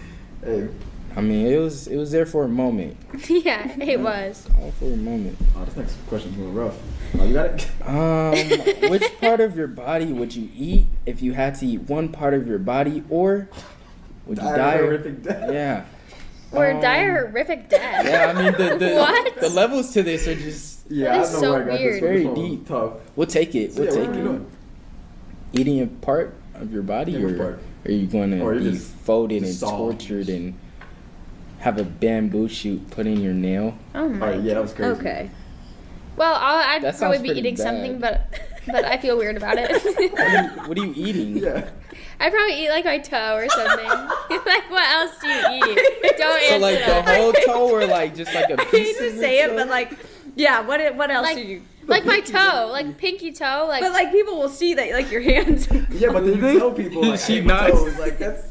Hey. I mean, it was there for a moment. yeah, it was. All for a moment. Oh, this next question's a little rough. Oh, you got it. Which part of your body would you eat if you had to eat one part of your body, or would you Die a die? horrific death. Yeah. Or die a horrific death. Yeah, I mean the What? the levels to this are just. Yeah, That I is don't know so where I got weird. this. one. Very This one was deep. Tough. We'll take it. So, We'll yeah, take what are you it. doing? Eating a part of your body, Yeah, which or part? are you going Or to you be just folded and saw. tortured and have a bamboo shoot put in your nail? Oh my. Alright, yeah, that was crazy. Okay. Well, I'd That probably sounds be pretty eating bad. something, but I feel weird about it. What are you eating? Yeah. I'd probably eat like my toe or something. Like, what else do you eat? Don't So answer like the that. whole toe, or like just like a I hate piece to of say your it, toe? but like, yeah. What else Like- do you? Like my toe, like pinky toe, like. But like people will see that like your hands. Yeah, but then you tell people like, She hey, my nods. toes, like that's.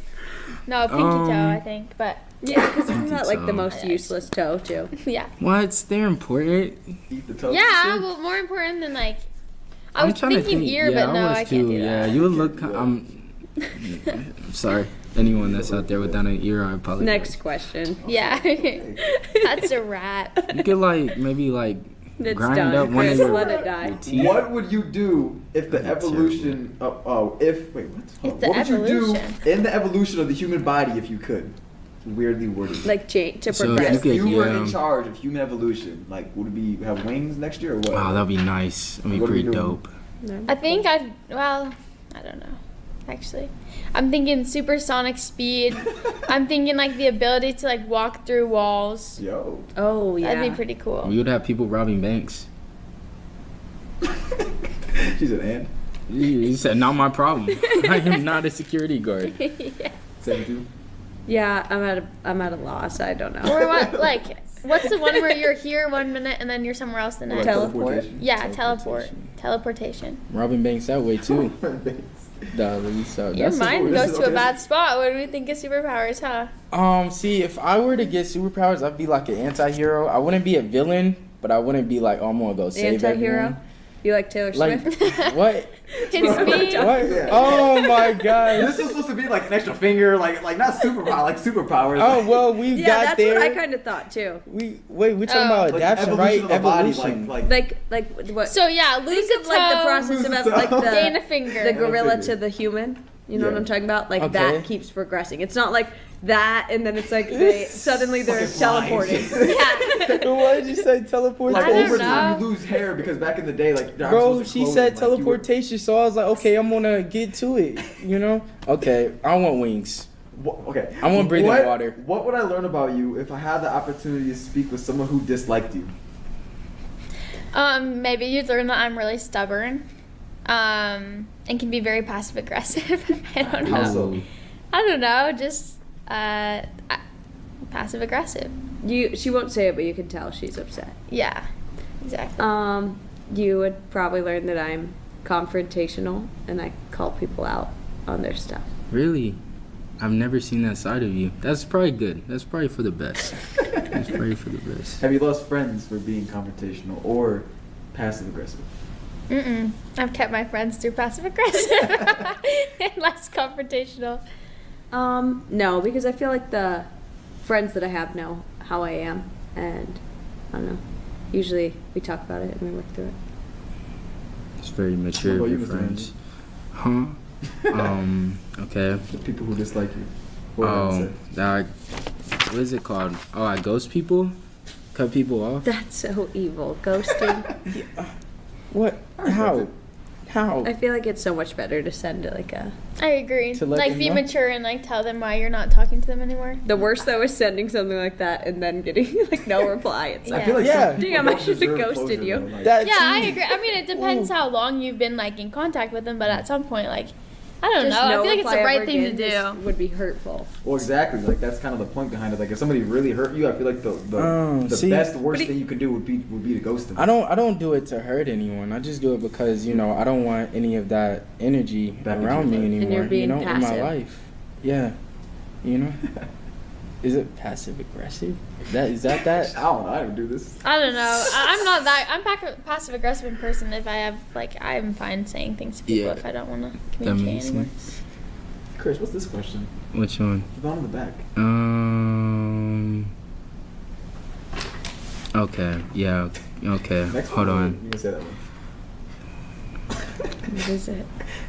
No, pinky toe, I think. But Yeah, because isn't that like the toe. most useless toe too? yeah. What? They're important. Eat the toes. Yeah, well, more important than like. I I'm was trying to thinking think. ear, Yeah, but no, was I can't too. do Yeah, that. you would look. I'm sorry. Anyone that's out there without an ear, I apologize. Next question. Yeah. That's a wrap. You could maybe It's grind done. up one of Chris, your, let it die. your teeth. What would you do if the That's evolution of if wait what? If the what would you evolution. do in the evolution of the human body if you could? Weirdly worded. Like change to So if progress. If you you could, were yeah. in charge of human evolution, like would it be have wings next year or what? Wow, that'd be nice. That'd be What are we pretty doing? dope. I think I don't know. Actually, I'm thinking supersonic speed. I'm thinking like the ability to like walk through walls. Yo. Oh yeah. That'd be pretty cool. We would have people robbing banks. She said, and You said, not my problem. I am not a security guard. Yeah. 72. Yeah, I'm at a loss. I don't know. Or what? Like, what's the one where you're here 1 minute and then you're somewhere else the Like next? Teleport. Yeah, teleportation. Robbing banks that way too. So Your that's mind this goes is to a okay. bad spot. What do we think of superpowers, huh? See, if I were to get superpowers, I'd be like an anti-hero. I wouldn't be a villain, but I wouldn't be like, oh, I'm gonna go save Anti-hero? everyone. You like Taylor Like Swift? what? It's me. What? Yeah. Oh my This god. was supposed to be like an extra finger, like not superpower, like superpowers. Oh well, we Yeah, got that's there. what I kind of thought too. We're talking about like adaptation, evolution right? of the body, Evolution. Like what? So yeah, lose think a of like the toe, process of Lose a like toe. gain a the finger. gorilla finger. to the human. You know what Yeah. I'm talking about? Like Okay. that keeps progressing. It's not like that, and then it's like they suddenly they're Fucking flying. teleporting. Yeah. Why did you say teleportation? Like I don't over time, know. you lose hair because back in the day, like they're Bro, supposed to she clone said them, like, you were- teleportation, so I was like, okay, I'm gonna get to it. You know? Okay, I want wings. Okay. I wanna breathe in What- water. What would I learn about you if I had the opportunity to speak with someone who disliked you? Maybe you'd learn that I'm really stubborn, and can be very passive aggressive. I don't How know. so? I don't know. Just passive aggressive. She won't say it, but you can tell she's upset. Yeah, exactly. You would probably learn that I'm confrontational and I call people out on their stuff. Really? I've never seen that side of you. That's probably good. That's probably for the best. That's probably for the best. Have you lost friends for being confrontational or passive aggressive? I've kept my friends through passive aggressive and less confrontational. No, because I feel like the friends that I have know how I am, and I don't know. Usually we talk about it and we work through it. It's very mature What of about your you, Mr. friends. Huh? Okay. The people who dislike you. What would I Oh, say? that. What is it called? Oh, I ghost people? Cut people off? That's so evil. Ghosting. What? How? How? I feel like it's so much better to send like a. I agree. To let Like, them be know? mature and like tell them why you're not talking to them anymore. The worst though is sending something like that and then getting like no reply. It's I like, feel like Yeah. some people Damn, I don't should've deserve ghosted closure, you. though, like- That Yeah, I too. agree. I mean, it depends Ooh. how long you've been like in contact with them, but at some point, like, I don't just know. I no feel like it's reply the right ever thing to again do. just would be hurtful. Well, exactly. Like that's kind of the point behind it. Like if somebody really hurt you, I feel like the See, best worst but thing you could do would be to ghost them. I don't do it to hurt anyone. I just do it because, you know, I don't want any of that energy Back into around me your life. anymore. And you're being you know, in my passive. life. Yeah. You know? Is it passive aggressive? Is that? I don't know. I don't do this. I don't know. I'm not that. I'm passive aggressive in person. If I have like, I'm fine saying things to people Yeah. if I don't want to That communicate makes anymore. sense. Chris, what's this question? Which one? The one on the back. Okay. Yeah. Okay. Next Hold one, on. You can say that one. What is it?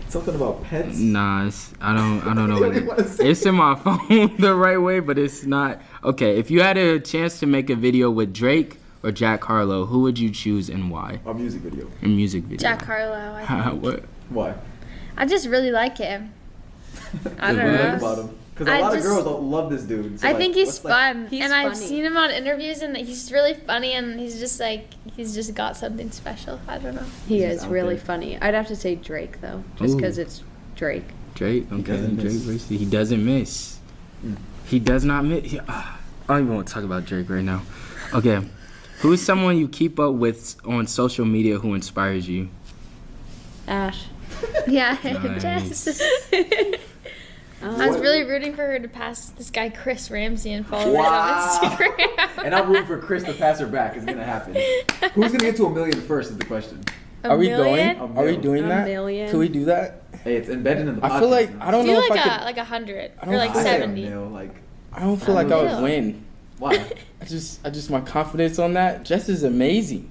Something about pets. Nah, I don't know You what don't even wanna it, say it's in my phone the right way, but it's not. Okay, if you had a chance to make a video with Drake or Jack Harlow, who would you choose and why? A music video. A music video. Jack Harlow. I think. What? Why? I just really like him. I What don't do you Think like know. about him. Because a I lot just- of girls love this dude. So, I like, think he's what's, like- fun, He's and I've funny. seen him on interviews, and he's really funny, and he's just got something special. I don't know. He He's is out really there. funny. I'd have to say Drake though, just Ooh. because it's Drake. Drake. Okay. doesn't Drake. miss. Versus, he doesn't miss. Mm. He does not miss. I don't even want to talk about Drake right now. Okay. Who is someone you keep up with on social media who inspires you? Ash. Yeah, Nice. Jess. I was really rooting for her to pass this guy Chris Ramsey and follow Wow. her on Instagram. And I'm rooting for Chris to pass her back. It's gonna happen. Who's gonna get to 1 million first is the question. A Are we million? going? Are we doing A that? million. Can we do that? Hey, it's embedded in the podcast. I feel like now. I don't Do know like if I could. like 100 I don't or like know. I say a 70. mil, like I don't feel like I would Really? win. why? I just my confidence on that. Jess is amazing.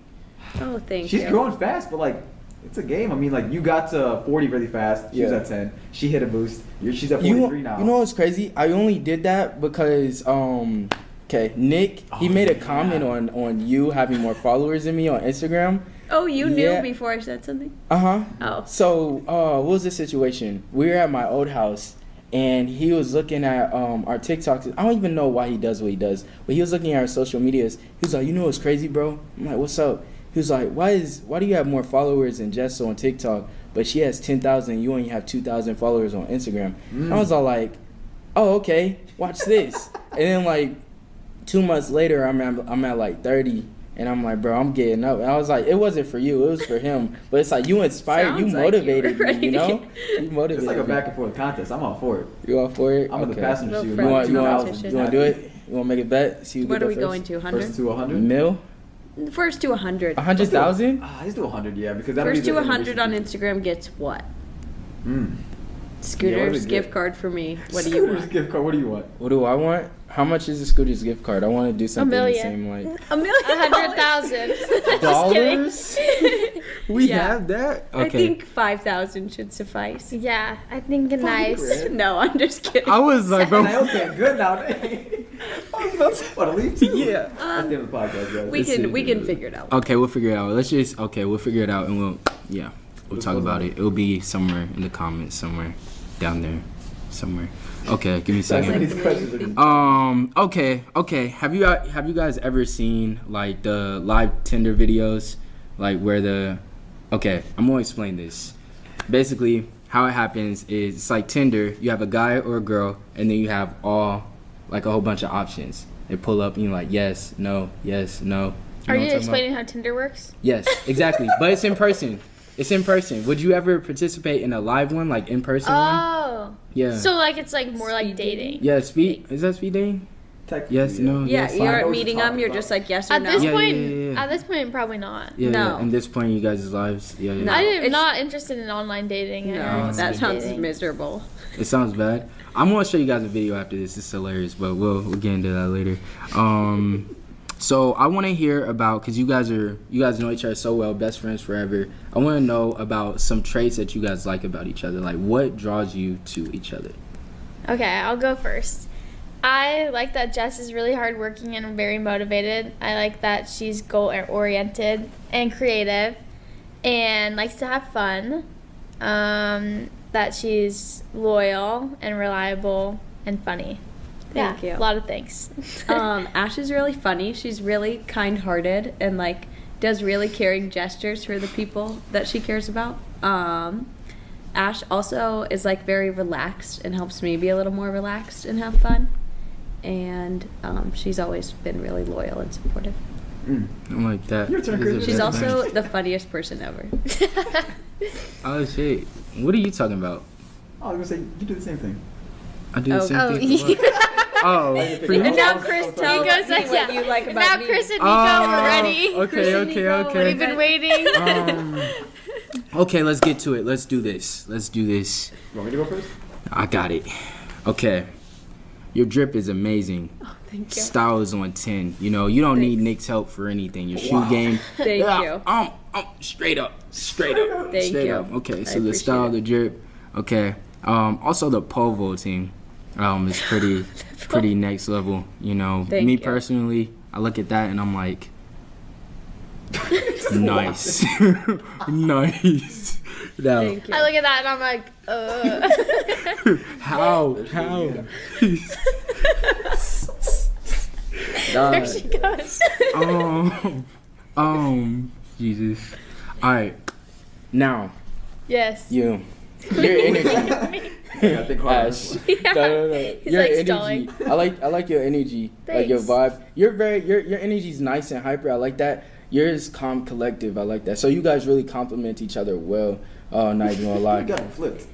Oh, thank She's you. growing fast, but like it's a game. I mean, like you got to 40 really fast. She was Yeah. at 10. She hit a boost. She's at You 43 now. you know what's crazy? I only did that because okay, Nick he Oh, made a yeah. comment on you having more followers than me on Instagram. Oh, you Yeah. knew before I said something? Uh-huh. Oh. So, what was the situation? We were at my old house, and he was looking at our TikToks. I don't even know why he does what he does, but he was looking at our social medias. He was like, "You know what's crazy, bro?" I'm like, "What's up?" He was like, "Why do you have more followers than Jess on TikTok, but she has 10,000, you only have 2,000 followers on Instagram?" I was all like, "Oh, okay. Watch this." And then like 2 months later, I'm at like 30. And I'm like, bro, I'm getting up. And I was like, it wasn't for you, it was for him. But it's like you inspired, you Sounds like you motivated were me, you know? ready. You motivated It's like a me. back and forth contest. I'm all for it. You all for it? I'm in the Okay. passenger No seat. friend You want competition. to do it? You want to make a bet? See who What get are we there going first? to? 100? First to 100. Mill? First to 100. 100,000? Let's do 100, yeah, because that'll First be to the 100 on innovation Instagram gets what? piece. Scooters get? gift card for me. What do you Scooters want? gift card. What do you want? What do I want? How much is a Scooter's gift card? I want to do something the million. same like $1 million. 100,000. dollars. We Yeah. have that. Okay. I think 5,000 should suffice. Yeah, I think nice. No, I'm just kidding. I was like, Man, bro. I was getting good now. What, to leave too? Yeah. That's the end of the podcast, guys. We can figure it out. Okay, we'll figure it out. We'll figure it out and we'll talk about it. It'll be somewhere in the comments, somewhere down there, somewhere. Okay, give me a second. These questions are Okay. Have you guys ever seen like the live Tinder videos, like where Okay, I'm gonna explain this. Basically, how it happens is it's like Tinder. You have a guy or a girl, and then you have a whole bunch of options. They pull up and you're like yes, no, yes, no. Are know you what I'm talking explaining how Tinder works? about? Yes, exactly. But it's in person. It's in person. Would you ever participate in a live one, like in person one? Oh. Yeah. So like it's like more like Speed dating. Yeah, is that speed dating? technically, Yes, no. Yeah, yes, you I aren't know meeting what you're them. You're talking just like yes or At no. this Yeah, point, yeah. at this point, probably not. Yeah, No. yeah. And this point, you guys' lives. Yeah, yeah. No. I'm it's- not interested in online dating. I No, heard that speed sounds dating. miserable. It sounds bad. I'm gonna show you guys a video after this. It's hilarious, but we'll get into that later. So I want to hear about, because you guys know each other so well, best friends forever. I want to know about some traits that you guys like about each other. Like, what draws you to each other? Okay, I'll go first. I like that Jess is really hardworking and very motivated. I like that she's goal-oriented and creative and likes to have fun. That she's loyal and reliable and funny. Thank Yeah, you. A lot of things. Ash is really funny. She's really kind-hearted and like does really caring gestures for the people that she cares about. Ash also is like very relaxed and helps me be a little more relaxed and have fun. And she's always been really loyal and supportive. I like that. Your turn, This is Chris. a She's best also friend. the funniest person ever. Oh shit! What are you talking about? Oh, I was gonna say you do the same thing. I do the Oh. same Oh, thing. For what? Oh, for you? And now Chris He tells goes me like, what yeah. you like about Now me. Chris and Niko, Oh, we're ready. Okay, Chris and okay, Niko, okay. We've been waiting. Okay, let's get to it. Let's do this. You want me to go first? I got it. Okay. Your drip is amazing. Thank you. Style is on 10. You know, you don't need Nick's help for anything. Your shoe game. Thank you. Straight up. Straight up. Thank straight you. up. Okay, I so the appreciate style, it. the drip. Okay. Also the pole vaulting is pretty next level. You know, Thank me you. personally, I look at that and I'm like, nice. Nice. Now, Thank you. I look at that and I'm like, how? there she goes. Jesus. All right. Now, Yes. your energy. I think hard. Ash. No. He's Your like energy. stalling. I like your energy. Like your Thanks. vibe. Your energy's nice and hyper. I like that. Yours calm, collective. I like that. So you guys really complement each other well. Not even gonna You lie. got him flipped.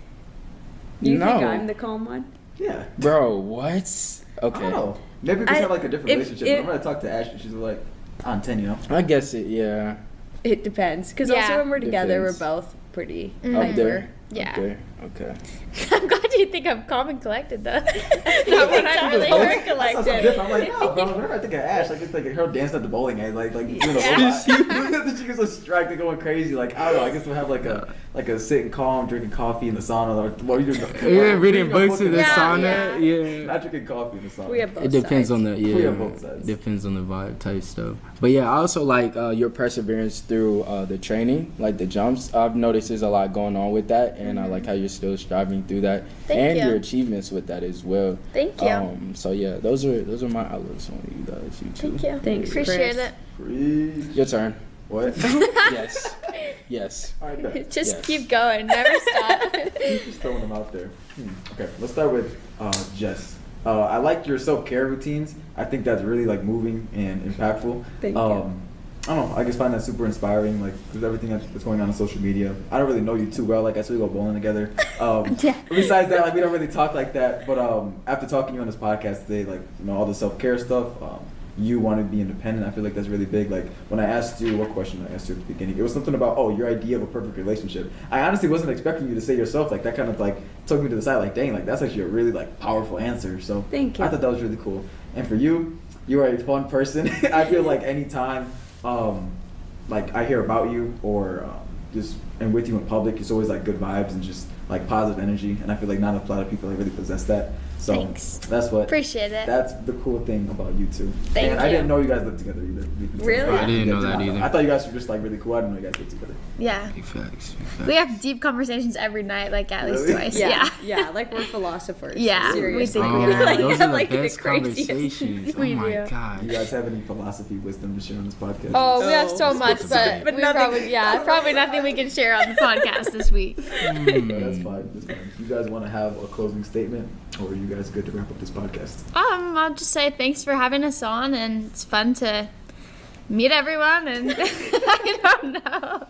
You No. think I'm the calm one? Yeah. Bro, what? I Okay. don't know. Maybe we just I- have like a different if- relationship. if- I'm gonna talk to Ashley. She's like on 10, you know. I guess it. Yeah. It depends. Because Yeah. also when we're together, Depends. we're both pretty Mhm. Up hyper. there. Yeah. Up there. Okay. I'm glad you think I'm calm and collected though. That's not what I'm really We're her That sounds so collected. different. I'm like, no, bro. Whenever I think of Ash, like it's like her dancing at the bowling alley, like doing a Yeah. robot. She gets so distracted, going crazy. Like I don't know. I guess we'll have like a sitting calm, drinking coffee in the sauna, or what are you doing? Yeah, reading books in the Yeah, sauna. Yeah. Not drinking coffee in the sauna. We have both It depends sides. on the We have both sides. depends on the vibe type stuff. But yeah, I also like your perseverance through the training, like the jumps. I've noticed there's a lot going on with that, and I like how you're still striving through that, Thank and you. your achievements with that as well. Thank you. So yeah, those are my outlooks on you guys. You two. Thank you. Thanks, Appreciate Chris. it. Freeze. Your turn. What? Yes. Yes. All right, bet. Just Yes. keep going. Never stop. Just throwing them out there. Okay, let's start with Jess. I like your self-care routines. I think that's really like moving and impactful. Thank you. I don't know. I just find that super inspiring. Like with everything that's going on social media. I don't really know you too well. Like I said, we go bowling together. Yeah. Besides that, like we don't really talk like that. But after talking to you on this podcast today, like all the self-care stuff, you want to be independent. I feel like that's really big. Like when I asked you, what question I asked you at the beginning, it was something about, oh, your idea of a perfect relationship. I honestly wasn't expecting you to say yourself. Like that kind of like took me to the side. Like dang, like that's actually a really like powerful answer. So Thank you. I thought that was really cool. And for you, you are a fun person. I feel like anytime, like I hear about you or just and with you in public, it's always like good vibes and just like positive energy. And I feel like not a lot of people really possess that. So Thanks. that's what Appreciate it. That's the cool thing about you two. Thank and I you. didn't know you guys lived together either. Really? I didn't know that either. I thought you guys were just like really cool. I didn't know you guys lived together. Yeah. Big facts. Big facts. We have deep conversations every night, like at least Really? twice. Yeah. Yeah. Yeah, like we're philophers. Yeah, we Seriously. think Oh, we are. Like, those are the like the best craziest. conversations. We oh my do. god. Do you guys have any philosophy, wisdom to share on this podcast? Oh, we have so No. much, but we nothing. probably nothing we can share on the podcast this week. No, that's fine. That's fine. You guys want to have a closing statement, or are you guys good to wrap up this podcast? I'll just say thanks for having us on, and it's fun to meet everyone. And I don't know.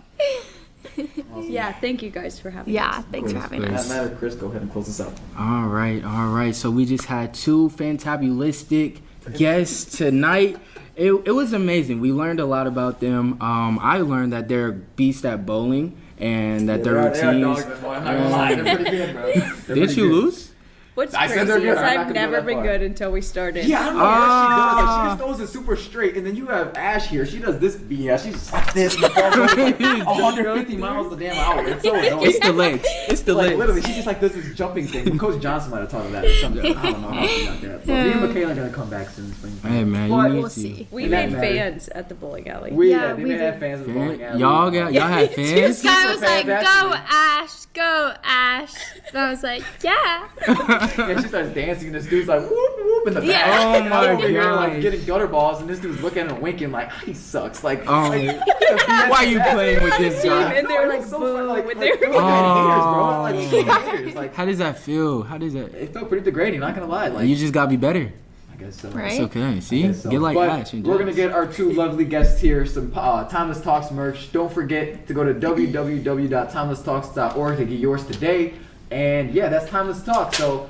Awesome. Yeah, thank you guys for having Yeah, us. thanks for having course. us. Matt or Chris, go ahead and close this out. All right. So we just had two fantabulistic guests tonight. It was amazing. We learned a lot about them. I learned that they're beasts at bowling and that their routines. Didn't you lose? What's I said crazy they're good. is I'm not I've gonna go never that been far. good until we started. Yeah, I don't know what she does. Like, she just throws it super straight, and then you have Ash here. She does this BS. She's like this. And the ball goes like 150 miles a damn hour. It's so annoying. It's the legs. It's the Like legs. literally, she just like does this jumping thing. Coach Johnson might have taught her that or something. I don't know how she got that. But me and Michaela are gonna come back soon. Hey man, But you need We'll to. see. We It made doesn't matter. fans at the bowling alley. Yeah, They we may have did. fans of the bowling alley. Y'all had This fans. guy was like, fans, "Go actually. Ash, go Ash," and I was like, "Yeah." Yeah, she starts dancing, and this dude's like whoop whoop in the back. Yeah. Oh And I'm my over here like gosh. getting gutter balls, and this dude's looking and winking like he sucks. Like, Oh. Why are you playing with this guy? And they're like, It was so boo, fun, like, when like, they're- like, haters, bro. Like, Oh. haters. Like, How does that feel? How does that? it felt pretty degrading. Not gonna lie. Like, You just gotta be better. I guess so. Right. It's okay. See, Guess so. get like But Ash. And we're gonna Jess. get our two lovely guests here some Timeless Talks merch. Don't forget to go to www.timelesstalks.org to get yours today. And yeah, that's Timeless Talk. So